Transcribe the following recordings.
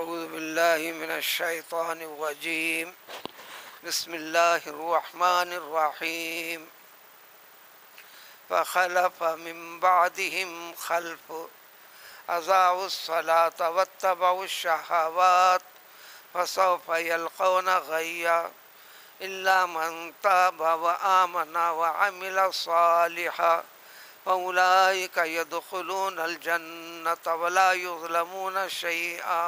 اعوذ باللہ من الشیطان الرجیم بسم اللہ الرحمن الرحیم فخلف من بعدهم خلف اضاعوا الصلاة واتبعوا الشہوات فسوف يلقون غیا الا من تاب وآمن وعمل صالحا فاولئک يدخلون الجنة ولا يظلمون شیئا۔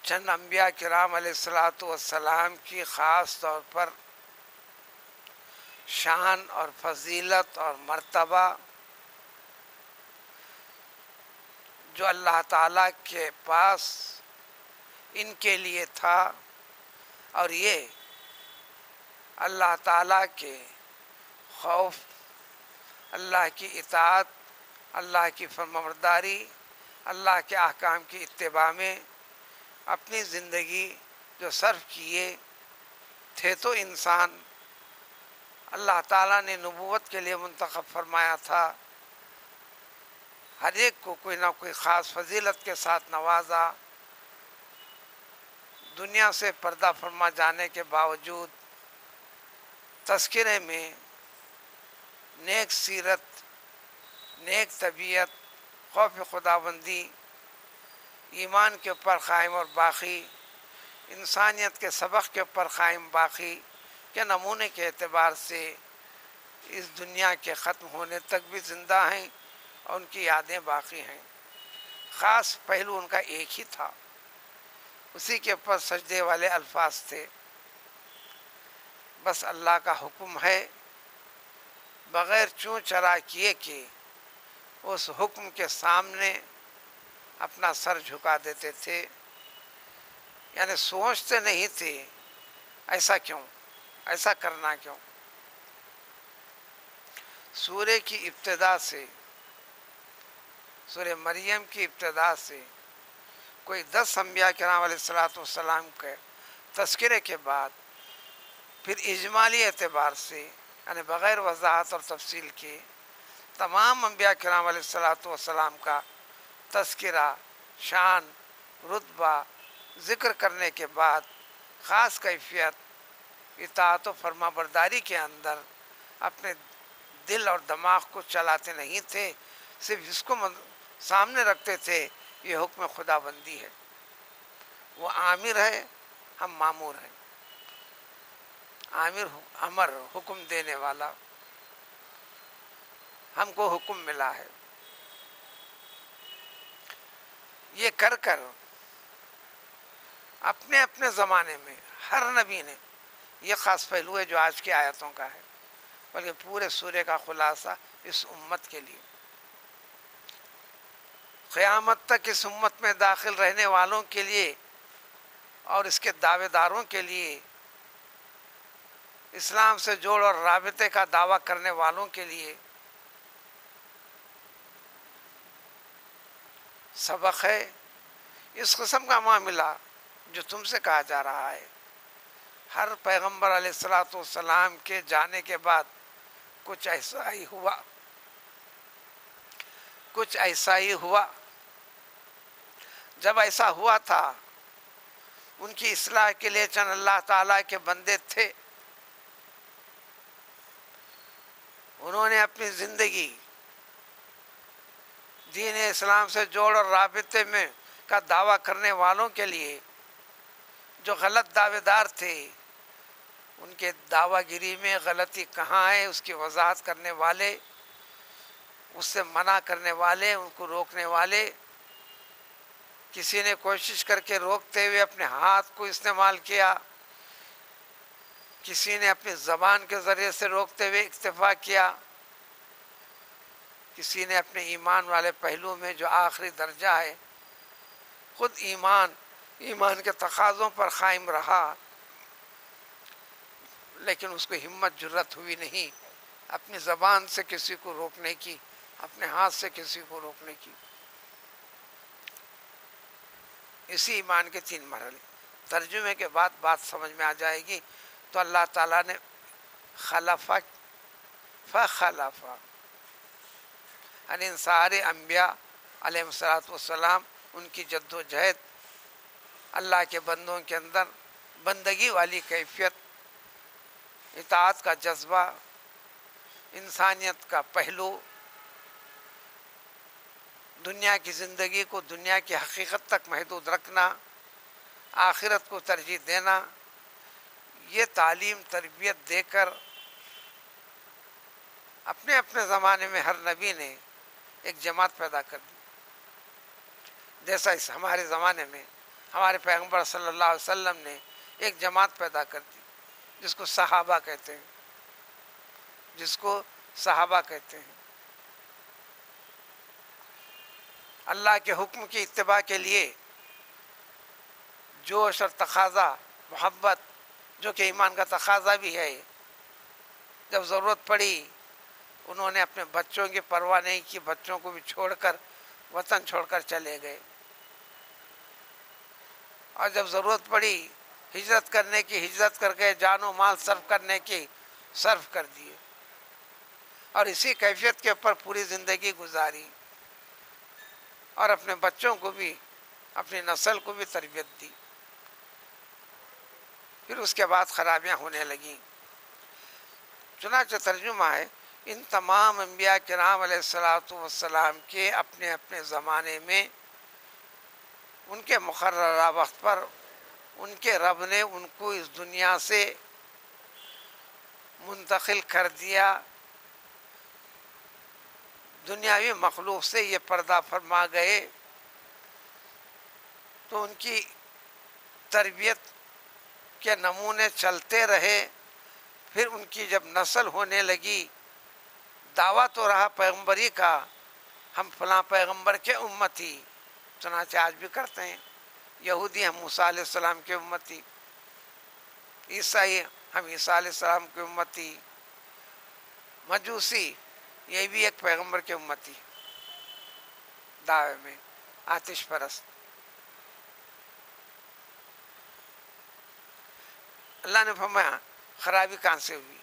چند انبیاء کرام علیہ الصلاۃ والسلام کی خاص طور پر شان اور فضیلت اور مرتبہ جو اللہ تعالیٰ کے پاس ان کے لیے تھا، اور یہ اللہ تعالیٰ کے خوف، اللہ کی اطاعت، اللہ کی فرمانبرداری، اللہ کے احکام کی اتباع میں اپنی زندگی جو صرف کیے تھے، تو انسان اللہ تعالیٰ نے نبوت کے لیے منتخب فرمایا تھا، ہر ایک کو کوئی نہ کوئی خاص فضیلت کے ساتھ نوازا۔ دنیا سے پردہ فرما جانے کے باوجود تذکرے میں نیک سیرت، نیک طبیعت، خوف خداوندی، ایمان کے اوپر قائم اور باقی، انسانیت کے سبق کے اوپر قائم باقی کے نمونے کے اعتبار سے اس دنیا کے ختم ہونے تک بھی زندہ ہیں اور ان کی یادیں باقی ہیں۔ خاص پہلو ان کا ایک ہی تھا، اسی کے اوپر سجدے والے الفاظ تھے، بس اللہ کا حکم ہے، بغیر چوں چرا کیے کہ اس حکم کے سامنے اپنا سر جھکا دیتے تھے، یعنی سوچتے نہیں تھے ایسا کیوں، ایسا کرنا کیوں۔ سورہ کی ابتدا سے، سورہ مریم کی ابتدا سے کوئی 10 انبیاء کرام علیہ السلام کے تذکرے کے بعد پھر اجمالی اعتبار سے، یعنی بغیر وضاحت اور تفصیل کے، تمام انبیاء کرام علیہ السلام کا تذکرہ، شان، رتبہ ذکر کرنے کے بعد خاص کیفیت اطاعت و فرما برداری کے اندر اپنے دل اور دماغ کو چلاتے نہیں تھے، صرف اس کو سامنے رکھتے تھے، یہ حکم خدا بندی ہے، وہ عامر ہے، ہم مامور ہیں، عامر امر حکم دینے والا، ہم کو حکم ملا ہے۔ یہ کر کر اپنے اپنے زمانے میں ہر نبی نے، یہ خاص پہلو ہے جو آج کی آیتوں کا ہے، بلکہ پورے سورے کا خلاصہ اس امت کے لیے، قیامت تک اس امت میں داخل رہنے والوں کے لیے اور اس کے دعوے داروں کے لیے، اسلام سے جوڑ اور رابطے کا دعویٰ کرنے والوں کے لیے سبق ہے۔ اس قسم کا معاملہ جو تم سے کہا جا رہا ہے، ہر پیغمبر علیہ السلام کے جانے کے بعد کچھ ایسا ہی ہوا، کچھ ایسا ہی ہوا۔ جب ایسا ہوا تھا، ان کی اصلاح کے لیے چند اللہ تعالیٰ کے بندے تھے، انہوں نے اپنی زندگی دین اسلام سے جوڑ اور رابطے میں کا دعویٰ کرنے والوں کے لیے، جو غلط دعوے دار تھے، ان کے دعویٰ گیری میں غلطی کہاں ہے اس کی وضاحت کرنے والے، اس سے منع کرنے والے، ان کو روکنے والے، کسی نے کوشش کر کے روکتے ہوئے اپنے ہاتھ کو استعمال کیا، کسی نے اپنی زبان کے ذریعے سے روکتے ہوئے اکتفا کیا، کسی نے اپنے ایمان والے پہلو میں جو آخری درجہ ہے، خود ایمان کے تقاضوں پر قائم رہا، لیکن اس کو ہمت جرت ہوئی نہیں اپنی زبان سے کسی کو روکنے کی، اپنے ہاتھ سے کسی کو روکنے کی۔ اسی ایمان کے 3 مرحلے، ترجمے کے بعد بات سمجھ میں آ جائے گی۔ تو اللہ تعالیٰ نے خلفہ فخلف، یعنی ان سارے انبیاء علیہ الصلوۃ والسلام ان کی جد و جہد، اللہ کے بندوں کے اندر بندگی والی کیفیت، اطاعت کا جذبہ، انسانیت کا پہلو، دنیا کی زندگی کو دنیا کی حقیقت تک محدود رکھنا، آخرت کو ترجیح دینا، یہ تعلیم تربیت دے کر اپنے اپنے زمانے میں ہر نبی نے ایک جماعت پیدا کر دی. جیسا اس ہمارے زمانے میں ہمارے پیغمبر صلی اللہ علیہ وسلم نے ایک جماعت پیدا کر دی جس کو صحابہ کہتے ہیں، جس کو صحابہ کہتے ہیں. اللہ کے حکم کی اتباع کے لیے جوش اور تقاضا، محبت جو کہ ایمان کا تقاضا بھی ہے، جب ضرورت پڑی انہوں نے اپنے بچوں کی پرواہ نہیں کی، بچوں کو بھی چھوڑ کر وطن چھوڑ کر چلے گئے، اور جب ضرورت پڑی ہجرت کرنے کی ہجرت کر کے جان و مال صرف کرنے کی صرف کر دیے، اور اسی کیفیت کے اوپر پوری زندگی گزاری، اور اپنے بچوں کو بھی اپنی نسل کو بھی تربیت دی. پھر اس کے بعد خرابیاں ہونے لگیں. چنانچہ ترجمہ ہے ان تمام انبیاء کرام علیہ الصلوۃ والسلام کے اپنے اپنے زمانے میں ان کے مقررہ وقت پر ان کے رب نے ان کو اس دنیا سے منتقل کر دیا. دنیاوی مخلوق سے یہ پردہ فرما گئے تو ان کی تربیت کے نمونے چلتے رہے. پھر ان کی جب نسل ہونے لگی، دعویٰ تو رہا پیغمبری کا، ہم فلاں پیغمبر کے امتی، چنانچہ آج بھی کرتے ہیں. یہودی ہم موسیٰ علیہ السلام کے امتی، عیسائی ہم عیسیٰ علیہ السلام کے امتی، مجوسی یہ بھی ایک پیغمبر کے امتی دعوے میں، آتش پرست. اللہ نے فرمایا خرابی کہاں سے ہوئی؟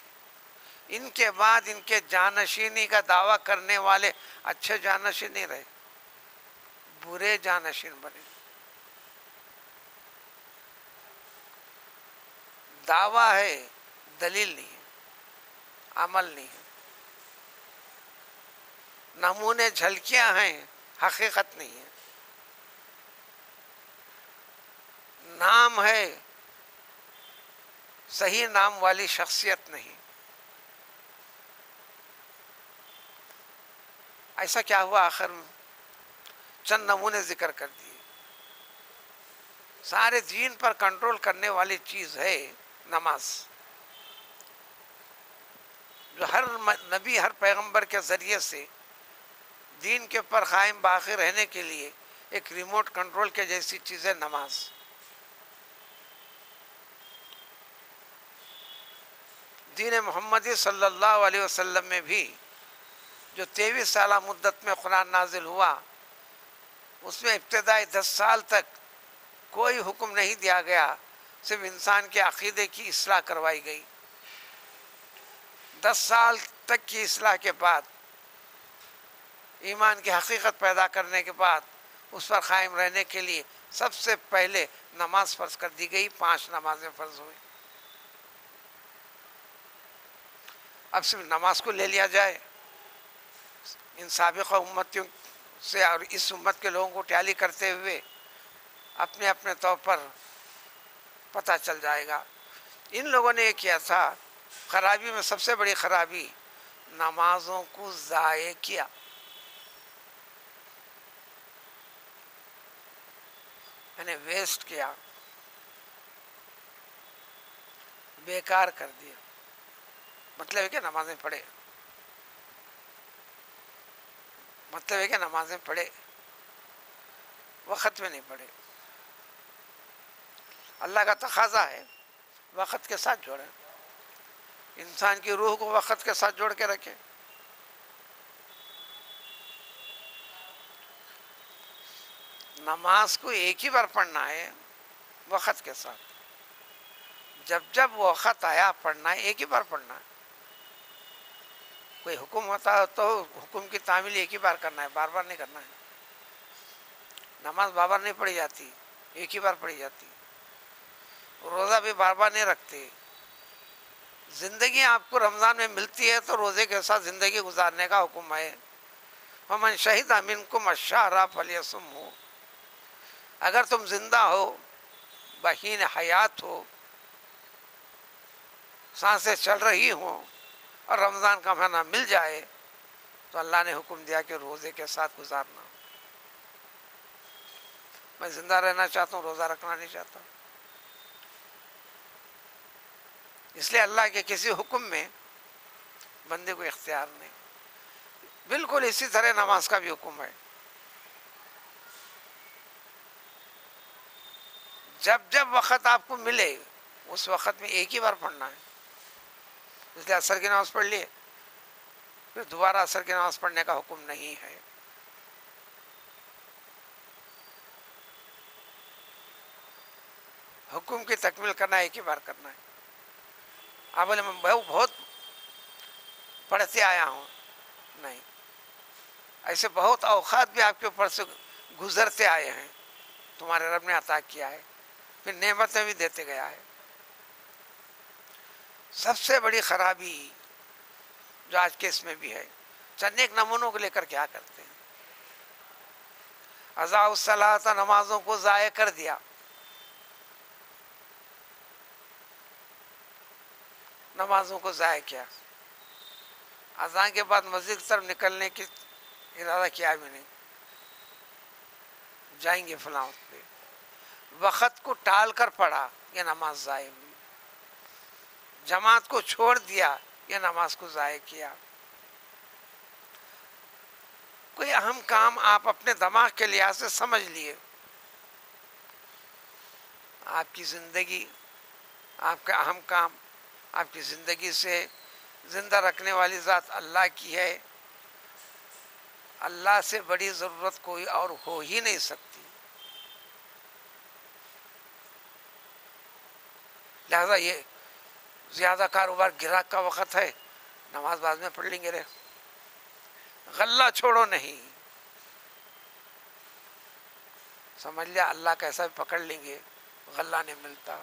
ان کے بعد ان کے جانشینی کا دعویٰ کرنے والے اچھے جانشین نہیں رہے، برے جانشین بنے. دعویٰ ہے، دلیل نہیں ہے، عمل نہیں ہے، نمونے جھلکیاں ہیں، حقیقت نہیں ہے. نام ہے، صحیح نام والی شخصیت نہیں. ایسا کیا ہوا؟ آخر میں چند نمونے ذکر کر دیے. سارے دین پر کنٹرول کرنے والی چیز ہے نماز، جو ہر نبی ہر پیغمبر کے ذریعے سے دین کے اوپر قائم باقی رہنے کے لیے ایک ریموٹ کنٹرول کے جیسی چیز ہے نماز. دین محمدی صلی اللہ علیہ وسلم میں بھی جو 23 سالہ مدت میں قرآن نازل ہوا، اس میں ابتدائی 10 سال تک کوئی حکم نہیں دیا گیا، صرف انسان کے عقیدے کی اصلاح کروائی گئی. 10 سال تک کی اصلاح کے بعد، ایمان کی حقیقت پیدا کرنے کے بعد، اس پر قائم رہنے کے لیے سب سے پہلے نماز فرض کر دی گئی. 5 نمازیں فرض ہوئی. اب صرف نماز کو لے لیا جائے، ان سابقہ امتیوں سے اور اس امت کے لوگوں کو ٹیلی کرتے ہوئے اپنے اپنے طور پر پتہ چل جائے گا. ان لوگوں نے یہ کیا تھا، خرابی میں سب سے بڑی خرابی نمازوں کو ضائع کیا. یعنی ویسٹ کیا، بیکار کر دیا. مطلب ہے کہ نمازیں پڑھے، مطلب ہے کہ نمازیں پڑھے، وقت میں نہیں پڑھے. اللہ کا تقاضا ہے وقت کے ساتھ جوڑیں، انسان کی روح کو وقت کے ساتھ جوڑ کے رکھیں. نماز کو ایک ہی بار پڑھنا ہے وقت کے ساتھ، جب جب وقت آیا پڑھنا ہے، ایک ہی بار پڑھنا ہے. کوئی حکم ہوتا ہے تو حکم کی تعمیل ایک ہی بار کرنا ہے، بار بار نہیں کرنا ہے. نماز بار بار نہیں پڑھی جاتی، ایک ہی بار پڑھی جاتی. روزہ بھی بار بار نہیں رکھتے. زندگی آپ کو رمضان میں ملتی ہے تو روزے کے ساتھ زندگی گزارنے کا حکم ہے. فمن شہد منکم الشہر فلیصمہ. اگر تم زندہ ہو، بحین حیات ہو، سانسیں چل رہی ہوں اور رمضان کا مہینہ مل جائے تو اللہ نے حکم دیا کہ روزے کے ساتھ گزارنا. میں زندہ رہنا چاہتا ہوں، روزہ رکھنا نہیں چاہتا. اس لیے اللہ کے کسی حکم میں بندے کو اختیار نہیں. بالکل اسی طرح نماز کا بھی حکم ہے. جب جب وقت آپ کو ملے اس وقت میں ایک ہی بار پڑھنا ہے. اس لیے عصر کی نماز پڑھ لیے، پھر دوبارہ عصر کی نماز پڑھنے کا حکم نہیں ہے. حکم کی تکمیل کرنا ہے، ایک ہی بار کرنا ہے. آپ بولے میں بہت پڑھتے آیا ہوں، نہیں، ایسے بہت اوقات بھی آپ کے اوپر سے گزرتے آئے ہیں، تمہارے رب نے عطا کیا ہے، پھر نعمتیں بھی دیتے گیا ہے. سب سے بڑی خرابی جو آج کے اس میں بھی ہے، چند ایک نمونوں کو لے کر کیا کرتے ہیں. اضاعوا الصلاۃ، نمازوں کو ضائع کر دیا. نمازوں کو ضائع کیا. اذان کے بعد مسجد کی طرف نکلنے کی ارادہ کیا بھی نہیں، جائیں گے فلاں وقت پہ، وقت کو ٹال کر پڑھا، یہ نماز ضائع ہوئی. جماعت کو چھوڑ دیا، یہ نماز کو ضائع کیا. کوئی اہم کام آپ اپنے دماغ کے لحاظ سے سمجھ لیے، آپ کی زندگی، آپ کا اہم کام آپ کی زندگی سے زندہ رکھنے والی ذات اللہ کی ہے. اللہ سے بڑی ضرورت کوئی اور ہو ہی نہیں سکتی. لہذا یہ زیادہ کاروبار گراہک کا وقت ہے، نماز بعد میں پڑھ لیں گے. غلہ چھوڑو نہیں، سمجھ لیا اللہ کیسا بھی پکڑ لیں گے، غلہ نہیں ملتا.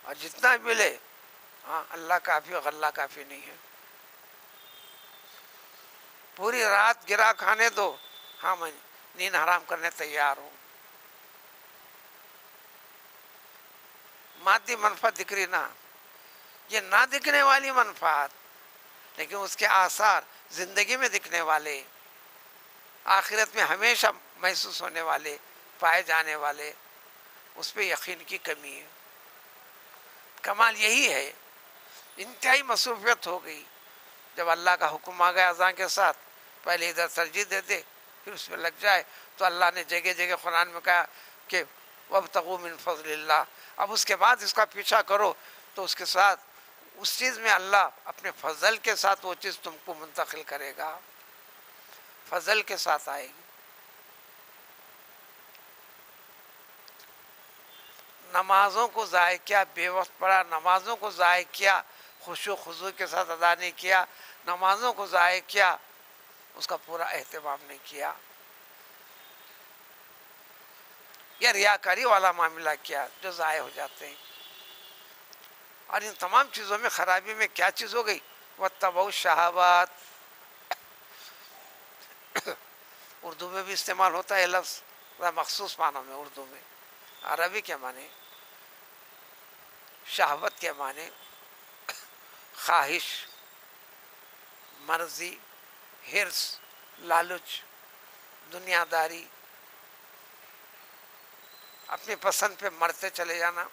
اور جتنا بھی ملے، ہاں اللہ کافی، غلہ کافی نہیں ہے. پوری رات گرا کھانے دو، ہاں میں نیند حرام کرنے تیار ہوں. مادی منفعت دکھ رہی نا، یہ نہ دکھنے والی منفعت، لیکن اس کے آثار زندگی میں دکھنے والے، آخرت میں ہمیشہ محسوس ہونے والے، پائے جانے والے، اس پہ یقین کی کمی ہے. کمال یہی ہے، انتہائی مصروفیت ہو گئی. جب اللہ کا حکم آ گیا اذان کے ساتھ، پہلے ادھر ترجیح دے دے، پھر اس میں لگ جائے. تو اللہ نے جگہ جگہ قرآن میں کہا کہ وابتغوا من فضل اللہ. اب اس کے بعد اس کا پیچھا کرو تو اس کے ساتھ اس چیز میں اللہ اپنے فضل کے ساتھ وہ چیز تم کو منتقل کرے گا، فضل کے ساتھ آئے گی. نمازوں کو ضائع کیا، بے وقت پڑھا، نمازوں کو ضائع کیا، خشوع خضوع کے ساتھ ادا نہیں کیا، نمازوں کو ضائع کیا، اس کا پورا اہتمام نہیں کیا، یا ریاکاری والا معاملہ کیا جو ضائع ہو جاتے ہیں. اور ان تمام چیزوں میں خرابی میں کیا چیز ہو گئی؟ واتبعوا الشہوات. اردو میں بھی استعمال ہوتا ہے لفظ مخصوص معنوں میں. اردو میں، عربی کے معنی شہوت کے معنی خواہش، مرضی، حرص، لالچ، دنیا داری، اپنی پسند پہ مرتے چلے جانا.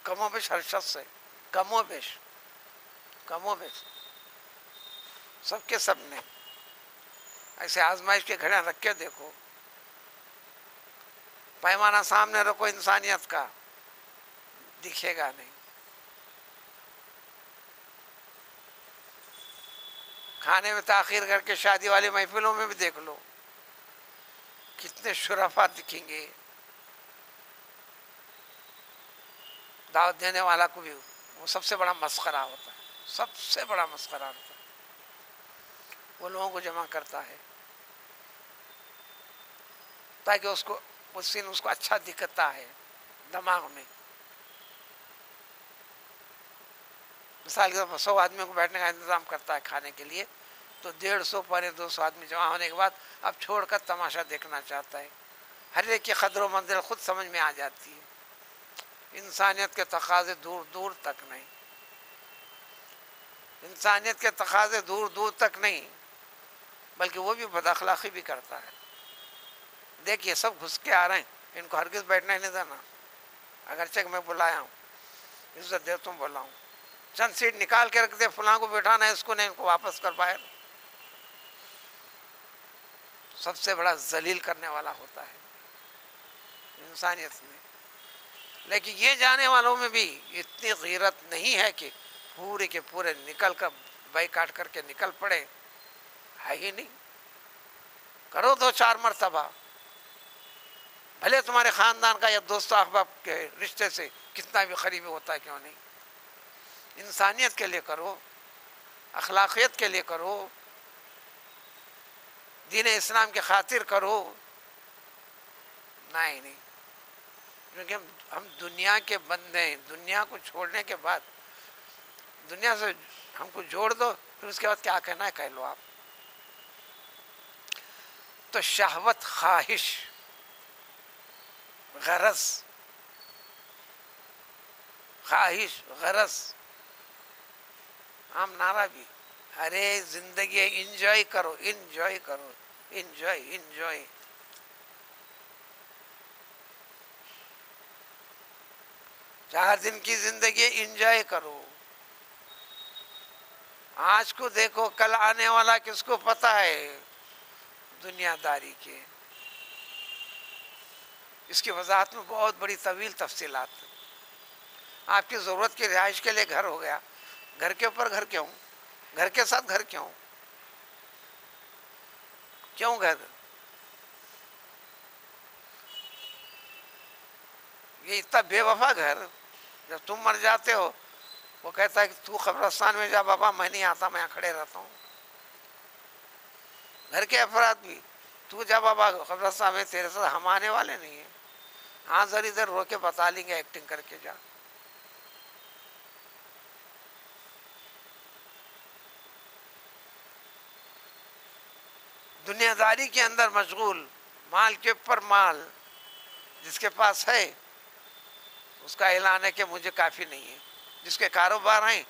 کم و بیش ہر شخص سے، کم و بیش سب کے سب نے ایسے آزمائش کے گھڑیاں رکھ کے دیکھو، پیمانہ سامنے رکھو انسانیت کا، دکھے گا نہیں. کھانے میں تاخیر کر کے شادی والی محفلوں میں بھی دیکھ لو، کتنے شرفا دکھیں گے. دعوت دینے والا کو بھی وہ سب سے بڑا مسخرہ ہوتا ہے، سب سے بڑا مسخرہ ہوتا ہے. وہ لوگوں کو جمع کرتا ہے تاکہ اس کو وہ سین اس کو اچھا دکھتا ہے دماغ میں. مثال کے طور پر 100 آدمیوں کو بیٹھنے کا انتظام کرتا ہے کھانے کے لیے، تو 150 پونے 200 آدمی جمع ہونے کے بعد اب چھوڑ کر تماشا دیکھنا چاہتا ہے. ہر ایک کی قدر و منزل خود سمجھ میں آ جاتی ہے. انسانیت کے تقاضے دور دور تک نہیں، انسانیت کے تقاضے دور دور تک نہیں، بلکہ وہ بھی بد اخلاقی بھی کرتا ہے. دیکھیے سب گھس کے آ رہے ہیں، ان کو ہرگز بیٹھنا ہی نہیں دینا، اگرچہ کہ میں بلایا ہوں، عزت دیتا ہوں، بولا ہوں، چند سیٹ نکال کے رکھ دے، فلاں کو بیٹھانا ہے، اس کو نہیں، ان کو واپس کر باہر. سب سے بڑا ذلیل کرنے والا ہوتا ہے انسانیت میں. لیکن یہ جانے والوں میں بھی اتنی غیرت نہیں ہے کہ پورے کے پورے نکل کر بائی کاٹ کر کے نکل پڑے، ہے ہی نہیں. کرو 2-4 مرتبہ، بھلے تمہارے خاندان کا یا دوست احباب کے رشتے سے کتنا بھی قریبی ہوتا ہے کیوں نہیں. انسانیت کے لیے کرو، اخلاقیت کے لیے کرو، دین اسلام کی خاطر کرو. نہیں، کیونکہ ہم دنیا کے بندے ہیں. دنیا کو چھوڑنے کے بعد دنیا سے ہم کو جوڑ دو، پھر اس کے بعد کیا کہنا ہے کہہ لو آپ. تو شہوت، خواہش، غرض، خواہش، غرض، عام نعرہ بھی، ارے زندگی انجوائے کرو، انجوائے کرو، انجوائے انجوائے. 4 دن کی زندگی انجوائے کرو. آج کو دیکھو، کل آنے والا کس کو پتہ ہے. دنیا داری کے اس کی وضاحت میں بہت بڑی طویل تفصیلات. آپ کی ضرورت کی رہائش کے لیے گھر ہو گیا، گھر کے اوپر گھر کیوں، گھر کے ساتھ گھر کیوں، کیوں گھر. یہ اتنا بے وفا گھر، جب تم مر جاتے ہو وہ کہتا ہے کہ تو قبرستان میں جا بابا، میں نہیں آتا، میں یہاں کھڑے رہتا ہوں. گھر کے افراد بھی، تو جا بابا قبرستان میں، تیرے ساتھ ہم آنے والے نہیں ہیں. ہاں ذرا ادھر رو کے بتا لیں گے، ایکٹنگ کر کے جا. دنیا داری کے اندر مشغول، مال کے اوپر مال. جس کے پاس ہے اس کا اعلان ہے کہ مجھے کافی نہیں ہے. جس کے کاروبار ہیں،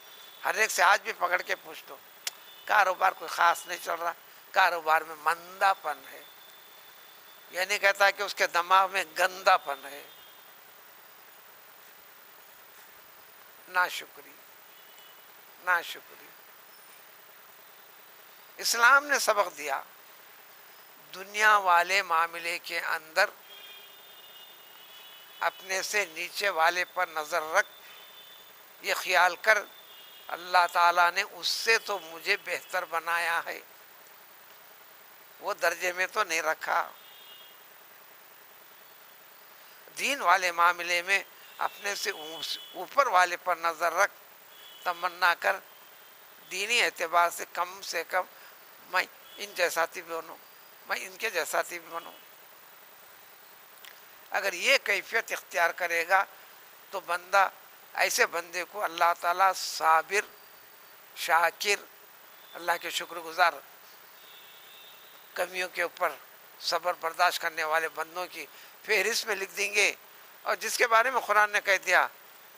ہر ایک سے آج بھی پکڑ کے پوچھ دو، کاروبار کوئی خاص نہیں چل رہا، کاروبار میں مندہ پن ہے. یہ نہیں کہتا کہ اس کے دماغ میں گندا پن ہے. ناشکری، ناشکری. اسلام نے سبق دیا، دنیا والے معاملے کے اندر اپنے سے نیچے والے پر نظر رکھ، یہ خیال کر اللہ تعالیٰ نے اس سے تو مجھے بہتر بنایا ہے، وہ درجے میں تو نہیں رکھا. دین والے معاملے میں اپنے سے اوپر والے پر نظر رکھ، تمنا کر دینی اعتبار سے کم میں ان جیسا بھی بنوں، میں ان کے جیسا بھی بنوں. اگر یہ کیفیت اختیار کرے گا تو بندہ، ایسے بندے کو اللہ تعالیٰ صابر، شاکر، اللہ کے شکر گزار، کمیوں کے اوپر صبر برداشت کرنے والے بندوں کی فہرست میں لکھ دیں گے. اور جس کے بارے میں قرآن نے کہہ دیا،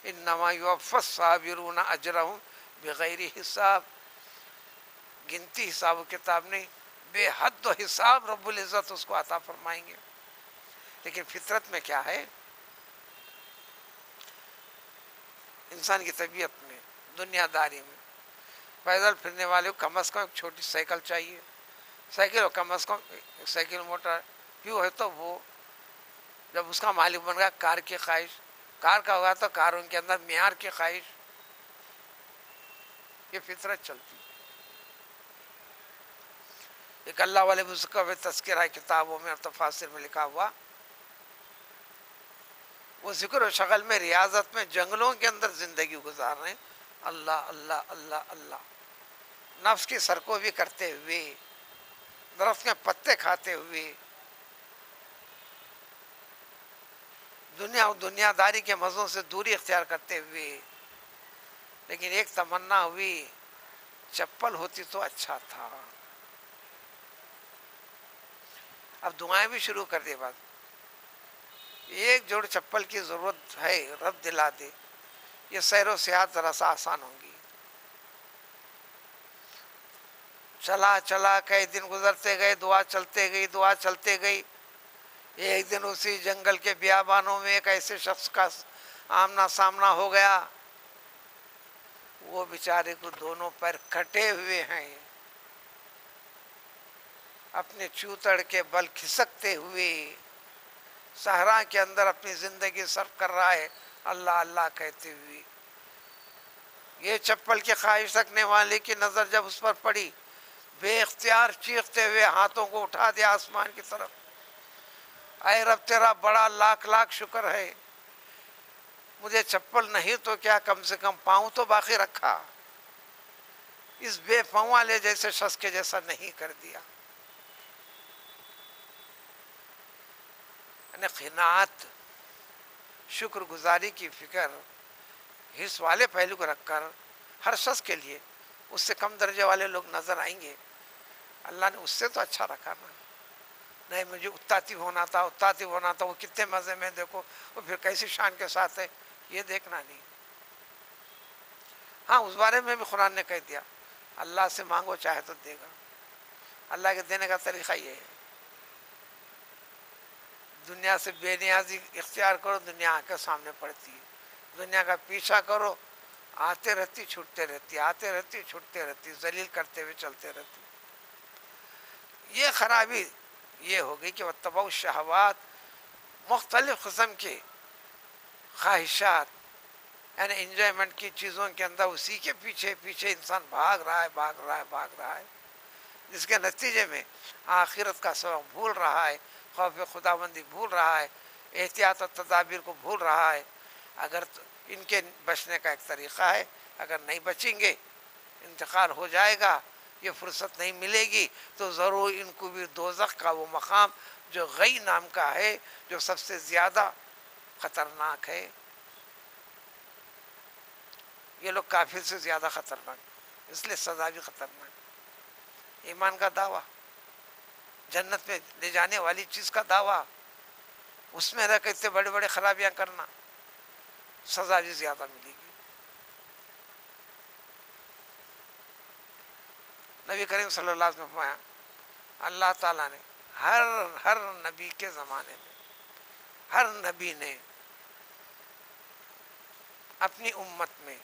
انما یوفی الصابرون اجرہم بغیر حساب، گنتی حساب و کتاب نہیں، بے حد و حساب رب العزت اس کو عطا فرمائیں گے. لیکن فطرت میں کیا ہے، انسان کی طبیعت میں، دنیا داری میں، پیدل پھرنے والے کو کم از کم ایک چھوٹی سائیکل چاہیے. سائیکل ہو کم از کم سائیکل موٹر کیوں ہے، تو وہ جب اس کا مالک بن گیا، کار کی خواہش، کار کا ہوگا تو کاروں کے اندر معیار کی خواہش. یہ فطرت چلتی. ایک اللہ والے مذکر تذکرہ کتابوں میں اور تفاسیر میں لکھا ہوا، وہ ذکر و شغل میں، ریاضت میں، جنگلوں کے اندر زندگی گزار رہے ہیں، اللہ اللہ اللہ اللہ، نفس کی سرکوبی کرتے ہوئے، درخت کے پتے کھاتے ہوئے، دنیا و دنیا داری کے مزوں سے دوری اختیار کرتے ہوئے، لیکن ایک تمنا ہوئی، چپل ہوتی تو اچھا تھا۔ اب دعائیں بھی شروع کر دے، بات ایک جوڑ چپل کی ضرورت ہے، رب دلا دے، یہ سیر و سیاحت ذرا سا آسان ہوگی۔ چلا چلا کئی دن گزرتے گئے، دعا چلتے گئی، دعا چلتے گئی۔ ایک دن اسی جنگل کے بیابانوں میں ایک ایسے شخص کا آمنا سامنا ہو گیا، وہ بیچارے کو دونوں پیر کٹے ہوئے ہیں، اپنے چوتڑ کے بل کھسکتے ہوئے صحرا کے اندر اپنی زندگی صرف کر رہا ہے، اللہ اللہ کہتے ہوئے۔ یہ چپل کی خواہش رکھنے والے کی نظر جب اس پر پڑی، بے اختیار چیختے ہوئے ہاتھوں کو اٹھا دیا آسمان کی طرف، اے رب تیرا بڑا لاکھ لاکھ شکر ہے، مجھے چپل نہیں تو کیا کم سے کم پاؤں تو باقی رکھا، اس بے پاؤں والے جیسے شخص کے جیسا نہیں کر دیا۔ قناعت، شکر گزاری کی فکر حص والے پہلو کو رکھ کر ہر شخص کے لیے اس سے کم درجے والے لوگ نظر آئیں گے، اللہ نے اس سے تو اچھا رکھا نا، نہیں مجھے اتاتی ہونا تھا، وہ کتنے مزے میں، دیکھو وہ پھر کیسی شان کے ساتھ ہے، یہ دیکھنا نہیں۔ ہاں اس بارے میں بھی قرآن نے کہہ دیا، اللہ سے مانگو چاہے تو دے گا، اللہ کے دینے کا طریقہ یہ ہے، دنیا سے بے نیازی اختیار کرو، دنیا آ کے سامنے پڑتی ہے، دنیا کا پیچھا کرو، آتے رہتی چھوٹتے رہتی، آتے رہتی چھوٹتے رہتی، ذلیل کرتے ہوئے چلتے رہتی۔ یہ خرابی یہ ہوگی کہ واتبعوا الشہوات، مختلف قسم کے خواہشات، یعنی انجوائمنٹ کی چیزوں کے اندر اسی کے پیچھے پیچھے انسان بھاگ رہا ہے، جس کے نتیجے میں آخرت کا سبق بھول رہا ہے، خوف خداوندی بھول رہا ہے، احتیاط و تدابیر کو بھول رہا ہے۔ اگر ان کے بچنے کا ایک طریقہ ہے، اگر نہیں بچیں گے، انتقال ہو جائے گا، یہ فرصت نہیں ملے گی، تو ضرور ان کو بھی دوزخ کا وہ مقام جو غی نام کا ہے، جو سب سے زیادہ خطرناک ہے، یہ لوگ کافر سے زیادہ خطرناک، اس لیے سزا بھی خطرناک۔ ایمان کا دعویٰ، جنت میں لے جانے والی چیز کا دعویٰ، اس میں رہ کے اتنے بڑے بڑے خرابیاں کرنا، سزا بھی زیادہ ملے گی۔ نبی کریم صلی اللہ علیہ وسلم نے فرمایا، اللہ تعالیٰ نے ہر نبی کے زمانے میں، ہر نبی نے اپنی امت میں،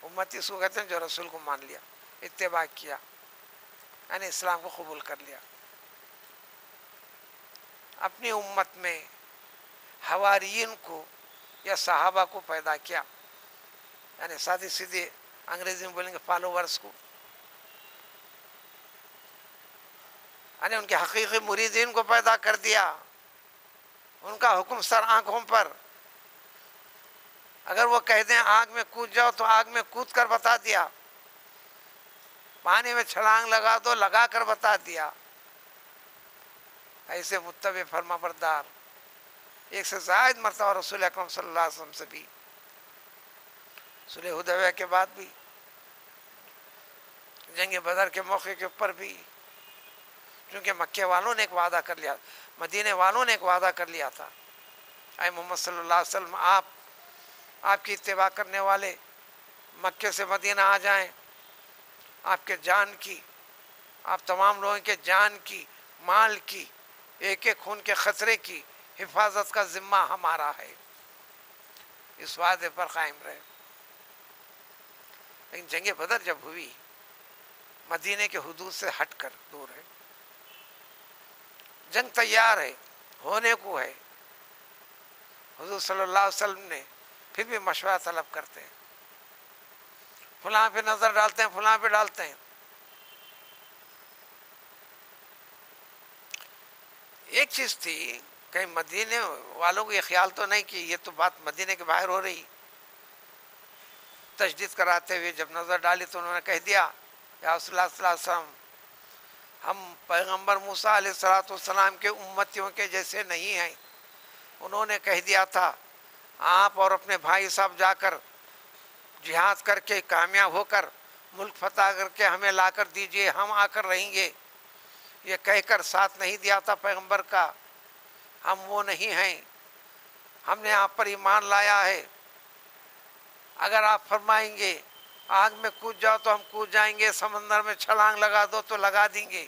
امتی اس کو کہتے ہیں جو رسول کو مان لیا، اتباع کیا، یعنی اسلام کو قبول کر لیا، اپنی امت میں حواریین کو یا صحابہ کو پیدا کیا، یعنی سادی سیدھی انگریزی میں بولیں گے فالوورز کو، یعنی ان کے حقیقی مریدین کو پیدا کر دیا، ان کا حکم سر آنکھوں پر، اگر وہ کہہ دیں آگ میں کود جاؤ تو آگ میں کود کر بتا دیا، پانی میں چھلانگ لگا دو لگا کر بتا دیا۔ ایسے متبع فرما بردار ایک سے زائد مرتبہ رسول اکرم صلی اللہ علیہ وسلم سے بھی، صلح حدیبیہ کے بعد بھی، جنگ بدر کے موقع کے اوپر بھی، کیونکہ مکے والوں نے ایک وعدہ کر لیا، مدینے والوں نے ایک وعدہ کر لیا تھا، اے محمد صلی اللہ علیہ وسلم، آپ کی اتباع کرنے والے مکے سے مدینہ آ جائیں، آپ کے جان کی، آپ تمام لوگوں کے جان کی، مال کی، ایک ایک خون کے خطرے کی حفاظت کا ذمہ ہمارا ہے، اس وعدے پر قائم رہے۔ لیکن جنگ بدر جب ہوئی، مدینے کے حدود سے ہٹ کر دور ہے، جنگ تیار ہے، ہونے کو ہے، حضور صلی اللہ علیہ وسلم نے پھر بھی مشورہ طلب کرتے ہیں، فلاں پہ نظر ڈالتے ہیں، فلاں پہ ڈالتے ہیں۔ ایک چیز تھی کہیں مدینے والوں کو یہ خیال تو نہیں کہ یہ تو بات مدینے کے باہر ہو رہی. تشدید کراتے ہوئے جب نظر ڈالی تو انہوں نے کہہ دیا یا رسول اللہ صلی اللہ علیہ وسلم ہم پیغمبر موسیٰ علیہ السلام کے امتیوں کے جیسے نہیں ہیں. انہوں نے کہہ دیا تھا آپ اور اپنے بھائی صاحب جا کر جہاد کر کے کامیاب ہو کر ملک فتح کر کے ہمیں لا کر دیجئے، ہم آ کر رہیں گے. یہ کہہ کر ساتھ نہیں دیا تھا پیغمبر کا. ہم وہ نہیں ہیں، ہم نے آپ پر ایمان لایا ہے. اگر آپ فرمائیں گے آگ میں کود جاؤ تو ہم کود جائیں گے، سمندر میں چھلانگ لگا دو تو لگا دیں گے.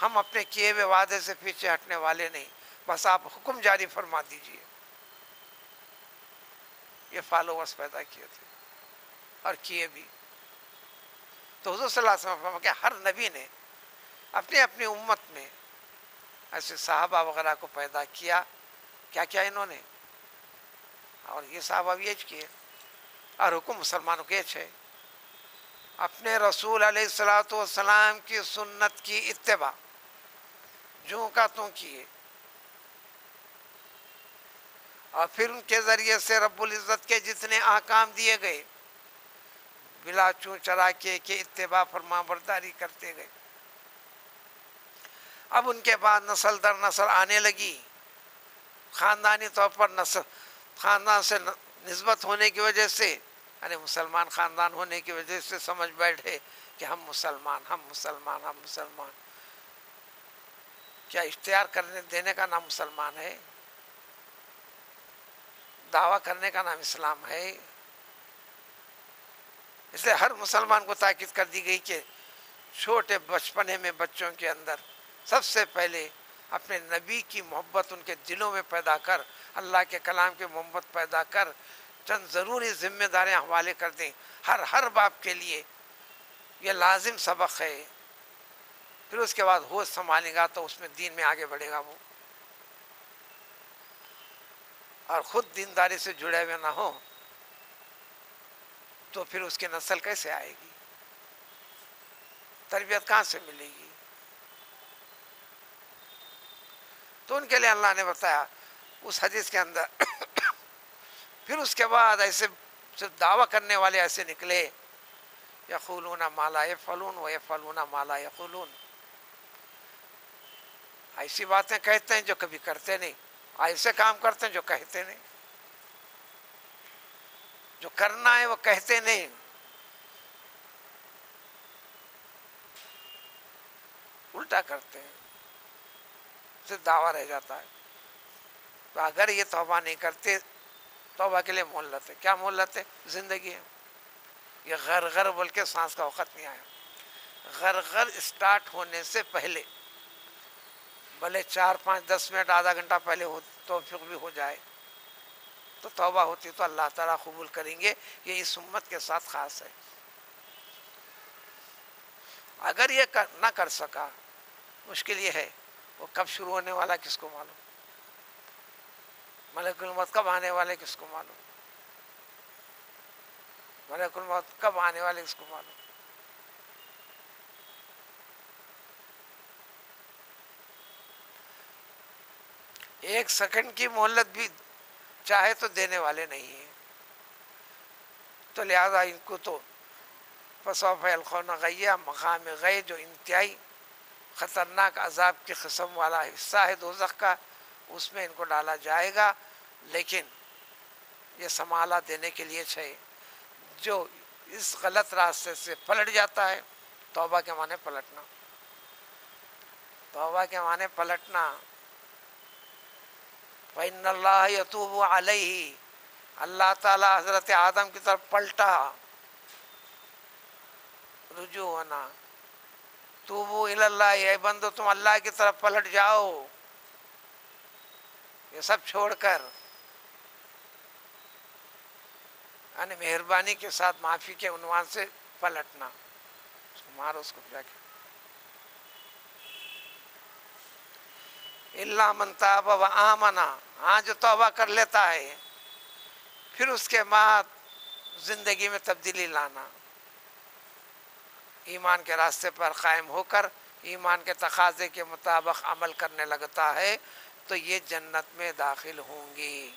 ہم اپنے کیے ہوئے وعدے سے پیچھے ہٹنے والے نہیں، بس آپ حکم جاری فرما دیجئے. یہ فالوورز پیدا کیے تھے اور کیے بھی. تو حضور صلی اللہ علیہ وسلم کہ ہر نبی نے اپنی اپنی امت میں ایسے صحابہ وغیرہ کو پیدا کیا. کیا کیا انہوں نے، اور یہ صحابہ بھی ایج کیے، اور حکم مسلمانوں کے ایج ہے اپنے رسول علیہ السلام کی سنت کی اتباع جوں کا توں کیے، اور پھر ان کے ذریعے سے رب العزت کے جتنے احکام دیے گئے بلا چوں چرا کے اتباع فرما برداری کرتے گئے. اب ان کے بعد نسل در نسل آنے لگی، خاندانی طور پر نسل خاندان سے نسبت ہونے کی وجہ سے، یعنی مسلمان خاندان ہونے کی وجہ سے سمجھ بیٹھے کہ ہم مسلمان ہم مسلمان ہم مسلمان. کیا اشتہار کرنے دینے کا نام مسلمان ہے؟ دعویٰ کرنے کا نام اسلام ہے؟ اس لیے ہر مسلمان کو تاکید کر دی گئی کہ چھوٹے بچپنے میں بچوں کے اندر سب سے پہلے اپنے نبی کی محبت ان کے دلوں میں پیدا کر، اللہ کے کلام کی محبت پیدا کر، چند ضروری ذمہ داریاں حوالے کر دیں ہر باپ کے لیے. یہ لازم سبق ہے. پھر اس کے بعد ہوش سنبھالے گا تو اس میں دین میں آگے بڑھے گا وہ، اور خود دینداری سے جڑے ہوئے نہ ہو تو پھر اس کی نسل کیسے آئے گی؟ تربیت کہاں سے ملے گی؟ تو ان کے لیے اللہ نے بتایا اس حدیث کے اندر. پھر اس کے بعد ایسے صرف دعویٰ کرنے والے ایسے نکلے، یقولون ما لا یفعلون و یفعلون ما لا یقولون. ایسی باتیں کہتے ہیں جو کبھی کرتے نہیں، ایسے کام کرتے ہیں جو کہتے نہیں. جو کرنا ہے وہ کہتے نہیں. الٹا کرتے ہیں، صرف دعویٰ رہ جاتا ہے. تو اگر یہ توبہ نہیں کرتے، توبہ کے لیے مہلت ہے. کیا مہلت ہے؟ زندگی ہے. یہ غرغر بول کے سانس کا وقت نہیں آیا. غرغر اسٹارٹ ہونے سے پہلے بھلے 4 5 10 منٹ آدھا گھنٹہ پہلے ہو توفیق بھی ہو جائے تو توبہ ہوتی تو اللہ تعالیٰ قبول کریں گے. یہ اس امت کے ساتھ خاص ہے. اگر یہ نہ کر سکا، مشکل یہ ہے وہ کب شروع ہونے والا کس کو معلوم، ملک الموت کب آنے والے کس کو معلوم، ملک الموت کب آنے والے کس کو معلوم. ایک سیکنڈ کی مہلت بھی چاہے تو دینے والے نہیں ہیں. تو لہذا ان کو تو فسوف یلقون غیا، مقام غی جو انتہائی خطرناک عذاب کی قسم والا حصہ ہے دوزخ کا، اس میں ان کو ڈالا جائے گا. لیکن یہ سنبھالا دینے کے لیے چاہیے جو اس غلط راستے سے پلٹ جاتا ہے. توبہ کے معنی پلٹنا، توبہ کے معنی پلٹنا. فَإِنَّ اللَّهَ يَتُوبُ عَلَيْهِ، اللہ تعالیٰ حضرت آدم کی طرف پلٹا. رجوع ہونا، توبو الی اللہ، اے بندو تم اللہ کی طرف پلٹ جاؤ، یہ سب چھوڑ کر، یعنی مہربانی کے ساتھ معافی کے عنوان سے پلٹنا. اس کو مارو، اس کو جا کے. الا من تاب و آمن، ہاں جو توبہ کر لیتا ہے پھر اس کے بعد زندگی میں تبدیلی لانا، ایمان کے راستے پر قائم ہو کر ایمان کے تقاضے کے مطابق عمل کرنے لگتا ہے، تو یہ جنت میں داخل ہوں گی.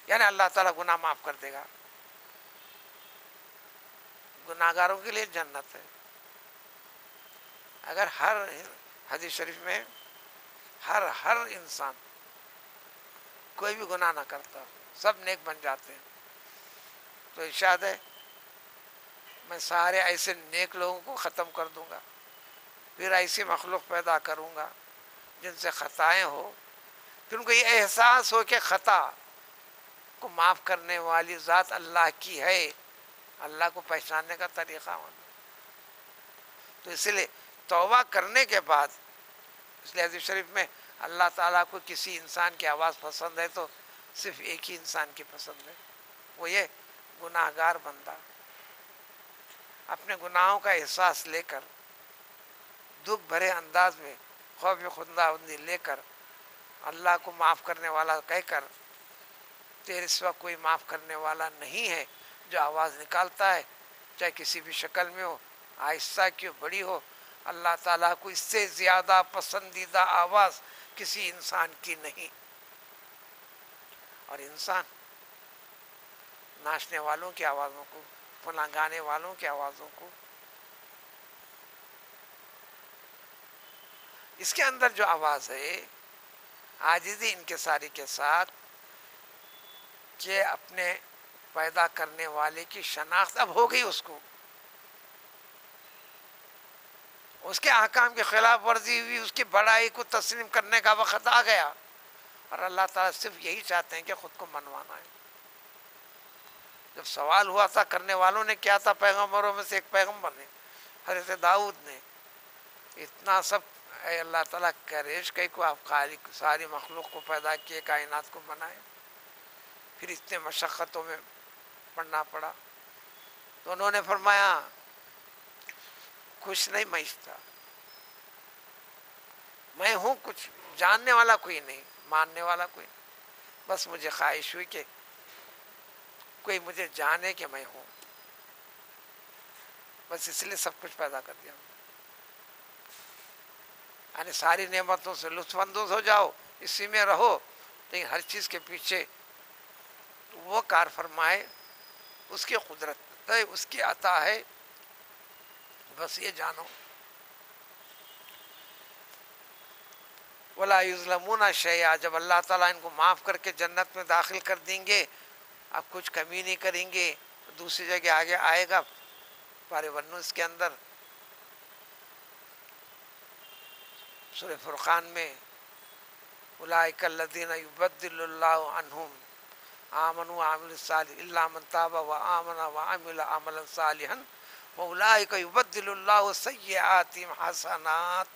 یعنی اللہ تعالیٰ گناہ معاف کر دے گا. گناہ گاروں کے لیے جنت ہے. اگر ہر حدیث شریف میں ہر انسان کوئی بھی گناہ نہ کرتا، سب نیک بن جاتے ہیں، تو ارشاد ہے میں سارے ایسے نیک لوگوں کو ختم کر دوں گا، پھر ایسی مخلوق پیدا کروں گا جن سے خطائیں ہو، پھر ان کو یہ احساس ہو کہ خطا کو معاف کرنے والی ذات اللہ کی ہے. اللہ کو پہچاننے کا طریقہ ہونا. تو اسی لیے توبہ کرنے کے بعد، اس لیے حدیث شریف میں اللہ تعالیٰ کو کسی انسان کی آواز پسند ہے تو صرف ایک ہی انسان کی پسند ہے، وہ یہ گناہ گار بندہ اپنے گناہوں کا احساس لے کر، دکھ بھرے انداز میں خوف خداوندی لے کر، اللہ کو معاف کرنے والا کہہ کر تیرے سوا کوئی معاف کرنے والا نہیں ہے، جو آواز نکالتا ہے چاہے کسی بھی شکل میں ہو، آہستہ کیوں بڑی ہو، اللہ تعالیٰ کو اس سے زیادہ پسندیدہ آواز کسی انسان کی نہیں. اور انسان ناچنے والوں کی آوازوں کو، فلاں گانے والوں کی آوازوں کو، اس کے اندر جو آواز ہے عاجزی انکساری کے ساتھ کہ اپنے پیدا کرنے والے کی شناخت اب ہو گئی، اس کو اس کے احکام کی خلاف ورزی ہوئی، اس کی بڑائی کو تسلیم کرنے کا وقت آ گیا. اور اللہ تعالیٰ صرف یہی چاہتے ہیں کہ خود کو منوانا ہے. جب سوال ہوا تھا کرنے والوں نے کیا تھا، پیغمبروں میں سے ایک پیغمبر نے، حضرت داؤد نے، اتنا سب اے اللہ تعالیٰ کریش کئی کو آپ خالق ساری مخلوق کو پیدا کیے، کائنات کو بنائے، پھر اتنے مشقتوں میں پڑنا پڑا. تو انہوں نے فرمایا کچھ نہیں مانگتا، میں ہوں کچھ جاننے والا کوئی نہیں، ماننے والا کوئی نہیں، بس مجھے خواہش ہوئی کہ کوئی مجھے جانے کہ میں ہوں، بس اس لیے سب کچھ پیدا کر دیا. یعنی ساری نعمتوں سے لطف اندوز ہو جاؤ، اسی میں رہو، لیکن ہر چیز کے پیچھے وہ کار فرمائے، اس کی قدرت ہے، اس کی عطا ہے، بس یہ جانو. وَلَا يُظْلَمُونَ شَيْئًا، جب اللہ تعالیٰ ان کو معاف کر کے جنت میں داخل کر دیں گے، اب کچھ کمی نہیں کریں گے. دوسری جگہ آگے آئے گا پارے ونوس کے اندر سورہ فرقان میں اولئک الذین یبدل اللہ عنہم آمنوا وعملوا الصالحات الا من تاب وآمن وعمل عملا صالحا واولئک یبدل اللہ سیئاتہم حسنات.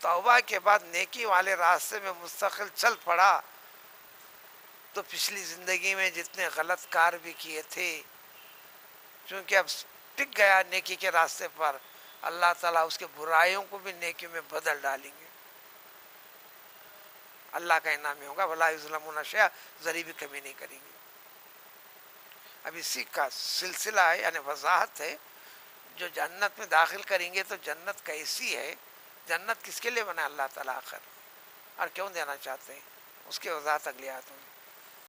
توبہ کے بعد نیکی والے راستے میں مستقل چل پڑا تو پچھلی زندگی میں جتنے غلط کار بھی کیے تھے، چونکہ اب ٹک گیا نیکی کے راستے پر، اللہ تعالیٰ اس کے برائیوں کو بھی نیکیوں میں بدل ڈالیں گے. اللہ کا انعام ہوگا وَلَا يُظْلَمُونَ شَيْئًا، ذری بھی کمی نہیں کریں گے. اب اسی کا سلسلہ ہے، یعنی وضاحت ہے. جو جنت میں داخل کریں گے تو جنت کیسی ہے، جنت کس کے لیے بنا اللہ تعالیٰ آخر، اور کیوں دینا چاہتے ہیں، اس کی وضاحت اگلی آیت میں.